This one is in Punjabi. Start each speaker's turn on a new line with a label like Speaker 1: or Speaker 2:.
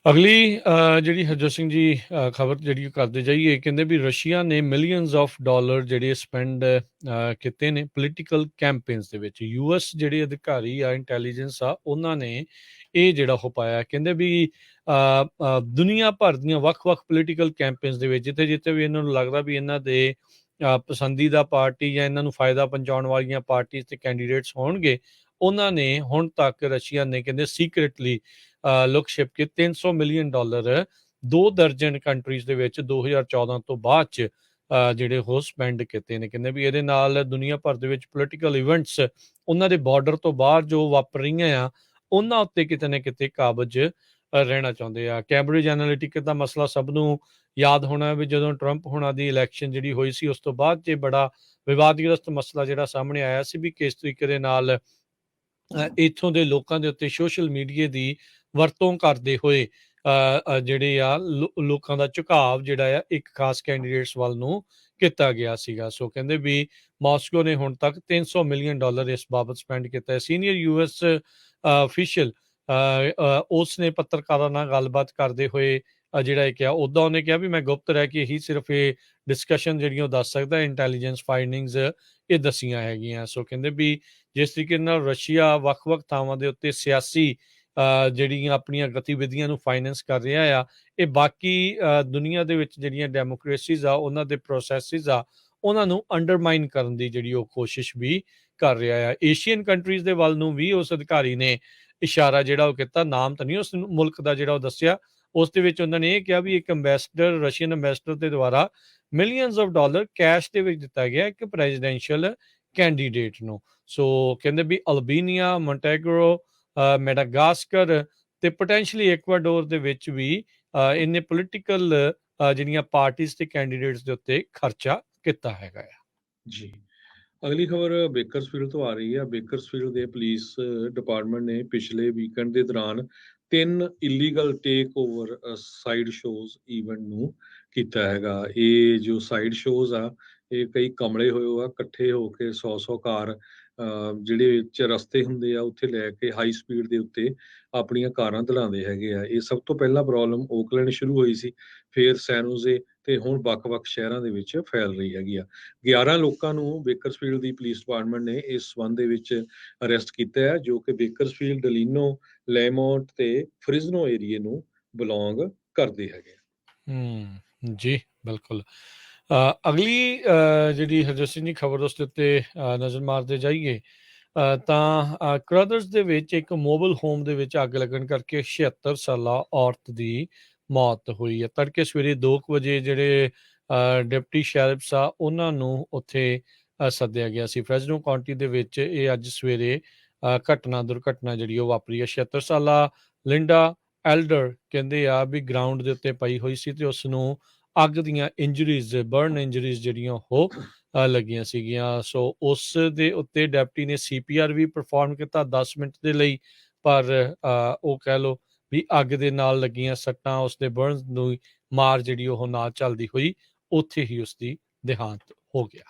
Speaker 1: ਅਗਲੀ ਜਿਹੜੀ ਹਰਜੋਤ ਸਿੰਘ ਜੀ ਖਬਰ ਜਿਹੜੀ ਕਰਦੇ ਜਾਈਏ ਕਹਿੰਦੇ ਵੀ ਰਸ਼ੀਆ ਨੇ ਮਿਲੀਅਨਸ ਆਫ ਡਾਲਰ ਜਿਹੜੇ ਸਪੈਂਡ ਕੀਤੇ ਨੇ ਪੋਲੀਟੀਕਲ ਕੈਂਪੇਨਸ ਦੇ ਵਿੱਚ। ਯੂਐਸ ਜਿਹੜੇ ਅਧਿਕਾਰੀ ਆ ਇੰਟੈਲੀਜੈਂਸ ਆ ਉਹਨਾਂ ਨੇ ਇਹ ਜਿਹੜਾ ਹੋ ਪਾਇਆ ਕਹਿੰਦੇ ਵੀ ਦੁਨੀਆ ਭਰ ਦੀਆਂ ਵੱਖ-ਵੱਖ ਪੋਲੀਟੀਕਲ ਕੈਂਪੇਨਸ ਦੇ ਵਿੱਚ ਜਿੱਥੇ ਜਿੱਥੇ ਵੀ ਇਹਨਾਂ ਨੂੰ ਲੱਗਦਾ ਵੀ ਇਹਨਾਂ ਦੇ ਪਸੰਦੀਦਾ ਪਾਰਟੀ ਜਾਂ ਇਹਨਾਂ ਨੂੰ ਫਾਇਦਾ ਪਹੁੰਚਾਉਣ ਵਾਲੀਆਂ ਪਾਰਟੀ ਤੇ ਕੈਂਡੀਡੇਟਸ ਹੋਣਗੇ, ਉਹਨਾਂ ਨੇ ਹੁਣ ਤੱਕ ਰਸ਼ੀਆ ਨੇ ਕਹਿੰਦੇ ਸੀਕ੍ਰੇਟਲੀ ਲੁਕ ਛਿਪ ਕੇ $300 ਮਿਲੀਅਨ 2 ਦਰਜਨ ਕੰਟਰੀਜ਼ ਦੇ ਵਿੱਚ 2014 ਤੋਂ ਬਾਅਦ ਚ ਜਿਹੜੇ ਉਹ ਸਪੈਂਡ ਕੀਤੇ ਨੇ। ਕਹਿੰਦੇ ਵੀ ਇਹਦੇ ਨਾਲ ਦੁਨੀਆ ਭਰ ਦੇ ਵਿੱਚ ਪੋਲੀਟੀਕਲ ਇਵੈਂਟਸ ਉਹਨਾਂ ਦੇ ਬਾਰਡਰ ਤੋਂ ਬਾਹਰ ਜੋ ਵਾਪਰ ਰਹੀਆਂ ਆ ਉਹਨਾਂ ਉੱਤੇ ਕਿਤੇ ਨਾ ਕਿਤੇ ਕਾਬਜ਼ ਰਹਿਣਾ ਚਾਹੁੰਦੇ ਆ। ਕੈਂਬਰਿਜ ਐਨਾਲਿਟਿਕਾ ਦਾ ਮਸਲਾ ਸਭ ਨੂੰ ਯਾਦ ਹੋਣਾ ਵੀ ਜਦੋਂ ਟਰੰਪ ਹੋਣਾ ਦੀ ਇਲੈਕਸ਼ਨ ਜਿਹੜੀ ਹੋਈ ਸੀ ਉਸ ਤੋਂ ਬਾਅਦ ਜੇ ਬੜਾ ਵਿਵਾਦਗ੍ਰਸਤ ਮਸਲਾ ਜਿਹੜਾ ਸਾਹਮਣੇ ਆਇਆ ਸੀ ਵੀ ਕਿਸ ਤਰੀਕੇ ਦੇ ਨਾਲ ਇੱਥੋਂ ਦੇ ਲੋਕਾਂ ਦੇ ਉੱਤੇ ਸੋਸ਼ਲ ਮੀਡੀਆ ਦੀ ਵਰਤੋਂ ਕਰਦੇ ਹੋਏ ਜਿਹੜੇ ਆ ਲੋਕਾਂ ਦਾ ਝੁਕਾਵ ਜਿਹੜਾ ਆ ਇੱਕ ਖਾਸ ਕੈਂਡੀਡੇਟਸ ਵੱਲ ਨੂੰ ਕੀਤਾ ਗਿਆ ਸੀਗਾ। ਸੋ ਕਹਿੰਦੇ ਵੀ ਮਾਸਕੋ ਨੇ ਹੁਣ ਤੱਕ $300 ਮਿਲੀਅਨ ਇਸ ਬਾਬਤ ਸਪੈਂਡ ਕੀਤਾ ਹੈ। ਸੀਨੀਅਰ ਯੂਐਸ ਅਫੀਸ਼ੀਅਲ ਉਸ ਨੇ ਪੱਤਰਕਾਰਾਂ ਨਾਲ ਗੱਲਬਾਤ ਕਰਦੇ ਹੋਏ ਜਿਹੜਾ ਇਹ ਕਿਹਾ, ਉੱਦਾਂ ਉਹਨੇ ਕਿਹਾ ਵੀ ਮੈਂ ਗੁਪਤ ਰਹਿ ਕੇ ਹੀ ਸਿਰਫ ਇਹ ਡਿਸਕਸ਼ਨ ਜਿਹੜੀਆਂ ਉਹ ਦੱਸ ਸਕਦਾ, ਇੰਟੈਲੀਜੈਂਸ ਫਾਈਂਡਿੰਗਸ ਇਹ ਦੱਸੀਆਂ ਹੈਗੀਆਂ। ਸੋ ਕਹਿੰਦੇ ਵੀ ਜਿਸ ਤਰੀਕੇ ਨਾਲ ਰਸ਼ੀਆ ਵੱਖ-ਵੱਖ ਥਾਵਾਂ ਦੇ ਉੱਤੇ ਸਿਆਸੀ ਜਿਹੜੀਆਂ ਆਪਣੀਆਂ ਗਤੀਵਿਧੀਆਂ ਨੂੰ ਫਾਈਨੈਂਸ ਕਰ ਰਿਹਾ ਆ, ਇਹ ਬਾਕੀ ਦੁਨੀਆ ਦੇ ਵਿੱਚ ਜਿਹੜੀਆਂ ਡੈਮੋਕ੍ਰੇਸੀਜ਼ ਆ ਉਹਨਾਂ ਦੇ ਪ੍ਰੋਸੈਸਿਸ ਆ ਉਹਨਾਂ ਨੂੰ ਅੰਡਰਮਾਈਨ ਕਰਨ ਦੀ ਜਿਹੜੀ ਉਹ ਕੋਸ਼ਿਸ਼ ਵੀ ਕਰ ਰਿਹਾ ਆ। ਏਸ਼ੀਅਨ ਕੰਟਰੀਜ਼ ਦੇ ਵੱਲ ਨੂੰ ਵੀ ਉਸ ਅਧਿਕਾਰੀ ਨੇ ਇਸ਼ਾਰਾ ਜਿਹੜਾ ਉਹ ਕੀਤਾ, ਨਾਮ ਤਾਂ ਨਹੀਂ ਉਸ ਮੁਲਕ ਦਾ ਜਿਹੜਾ ਉਹ ਦੱਸਿਆ। ਉਸ ਦੇ ਵਿੱਚ ਉਹਨਾਂ ਨੇ ਇਹ ਕਿਹਾ ਵੀ ਇੱਕ ਅੰਬੈਸਡਰ ਰਸ਼ੀਅਨ ਅੰਬੈਸਡਰ ਦੇ ਦੁਆਰਾ ਮਿਲੀਅਨਸ ਆਫ ਡਾਲਰ ਕੈਸ਼ ਦੇ ਵਿੱਚ ਦਿੱਤਾ ਗਿਆ ਇੱਕ ਪ੍ਰੈਜ਼ੀਡੈਂਸ਼ੀਅਲ ਕੈਂਡੀਡੇਟ ਨੂੰ। ਸੋ ਕਹਿੰਦੇ ਵੀ ਅਲਬੀਨੀਆ, ਮੋਂਟੇਗਰੋ, ਮੈਡਾਗਾਸਕਰ ਤੇ ਪੋਟੈਂਸ਼ੀਅਲੀ ਇਕਵਾਡੋਰ ਦੇ ਵਿੱਚ ਵੀ ਇਹਨੇ ਪੋਲੀਟੀਕਲ ਜਿਹੜੀਆਂ ਪਾਰਟੀਆਂ ਤੇ ਕੈਂਡੀਡੇਟਸ ਦੇ ਉੱਤੇ ਖਰਚਾ ਕੀਤਾ ਹੈਗਾ ਆ।
Speaker 2: ਜੀ, ਅਗਲੀ ਖਬਰ ਬੇਕਰਸਫੀਲਡ ਤੋਂ ਆ ਰਹੀ ਹੈ। ਬੇਕਰਸਫੀਲਡ ਦੇ ਪੁਲਿਸ ਡਿਪਾਰਟਮੈਂਟ ਨੇ ਪਿਛਲੇ ਵੀਕਐਂਡ ਦੇ ਦੌਰਾਨ 3 illegal take over side shows event ਨੂੰ ਕੀਤਾ ਹੈਗਾ। ਇਹ ਜੋ ਸਾਈਡ ਸ਼ੋਜ਼ ਆ ਇਹ ਕਈ ਕਮਲੇ ਹੋਏ ਆ, ਇਕੱਠੇ ਹੋ ਕੇ 100 ਕਾਰ ਜਿਹੜੇ ਰਸਤੇ ਹੁੰਦੇ ਆ ਉੱਥੇ ਲੈ ਕੇ ਹਾਈ ਸਪੀਡ ਦੇ ਉੱਤੇ ਆਪਣੀਆਂ ਕਾਰਾਂ ਦਲਾਉਂਦੇ ਹੈਗੇ ਆ। ਇਹ ਸਭ ਤੋਂ ਪਹਿਲਾਂ ਪ੍ਰੋਬਲਮ ਓਕਲੈਂਡ ਸ਼ੁਰੂ ਹੋਈ ਸੀ, ਫਿਰ ਸੈਨੋਜ਼ੇ ਤੇ ਹੁਣ ਵੱਖ-ਵੱਖ ਸ਼ਹਿਰਾਂ ਦੇ ਵਿੱਚ ਫੈਲ ਰਹੀ ਹੈਗੀ ਆ। 11 ਲੋਕਾਂ ਨੂੰ ਬੇਕਰਸਫੀਲਡ ਦੀ ਪੁਲਿਸ ਡਿਪਾਰਟਮੈਂਟ ਨੇ ਇਸ ਸੰਬੰਧ ਦੇ ਵਿੱਚ ਅਰੈਸਟ ਕੀਤਾ ਹੈ, ਜੋ ਕਿ ਬੇਕਰਸਫੀਲਡ, ਡਲੀਨੋ, ਲੈਮੌਂਟ ਤੇ ਫ੍ਰਿਜ਼ਨੋ ਏਰੀਏ ਨੂੰ ਬਿਲੋਂਗ ਕਰਦੇ ਹੈਗੇ।
Speaker 1: ਜੀ ਬਿਲਕੁਲ। ਅਗਲੀ ਜਿਹੜੀ ਹਰਜੋਤ ਸਿੰਘ ਦੀ ਖਬਰ ਉਸ ਦੇ ਉੱਤੇ ਨਜ਼ਰ ਮਾਰਦੇ ਜਾਈਏ ਤਾਂ ਕਰਦਰਸ ਦੇ ਵਿੱਚ ਇੱਕ ਮੋਬਾਈਲ ਹੋਮ ਦੇ ਵਿੱਚ ਅੱਗ ਲੱਗਣ ਕਰਕੇ 76 ਸਾਲਾ ਔਰਤ ਦੀ ਮੌਤ ਹੋਈ ਹੈ। ਤੜਕੇ ਸਵੇਰੇ 2 ਵਜੇ ਜਿਹੜੇ ਡਿਪਟੀ ਸ਼ੈਰਿਫਸ ਆ ਉਹਨਾਂ ਨੂੰ ਉੱਥੇ ਸੱਦਿਆ ਗਿਆ ਸੀ। ਫ੍ਰੈਜ਼ਨੋ ਕਾਉਂਟੀ ਦੇ ਵਿੱਚ ਇਹ ਅੱਜ ਸਵੇਰੇ ਦੁਰਘਟਨਾ ਜਿਹੜੀ ਉਹ ਵਾਪਰੀ ਹੈ। 76 ਸਾਲਾ ਲਿੰਡਾ ਐਲਡਰ ਕਹਿੰਦੇ ਆ ਵੀ ਗਰਾਊਂਡ ਦੇ ਉੱਤੇ ਪਈ ਹੋਈ ਸੀ ਤੇ ਉਸ ਨੂੰ ਅੱਗ ਦੀਆਂ ਇੰਜਰੀਜ਼, ਬਰਨ ਇੰਜਰੀਜ਼ ਜਿਹੜੀਆਂ ਉਹ ਲੱਗੀਆਂ ਸੀਗੀਆਂ। ਸੋ ਉਸ ਦੇ ਉੱਤੇ ਡੈਪਟੀ ਨੇ CPR ਵੀ ਪਰਫਾਰਮ ਕੀਤਾ 10 ਮਿੰਟ ਦੇ ਲਈ, ਪਰ ਉਹ ਕਹਿ ਲਓ ਵੀ ਅੱਗ ਦੇ ਨਾਲ ਲੱਗੀਆਂ ਸੱਟਾਂ ਉਸਦੇ ਬਰਨ ਨੂੰ ਮਾਰ ਜਿਹੜੀ ਉਹ ਨਾ ਚੱਲਦੀ ਹੋਈ ਉੱਥੇ ਹੀ ਉਸਦੀ ਦੇਹਾਂਤ ਹੋ ਗਿਆ।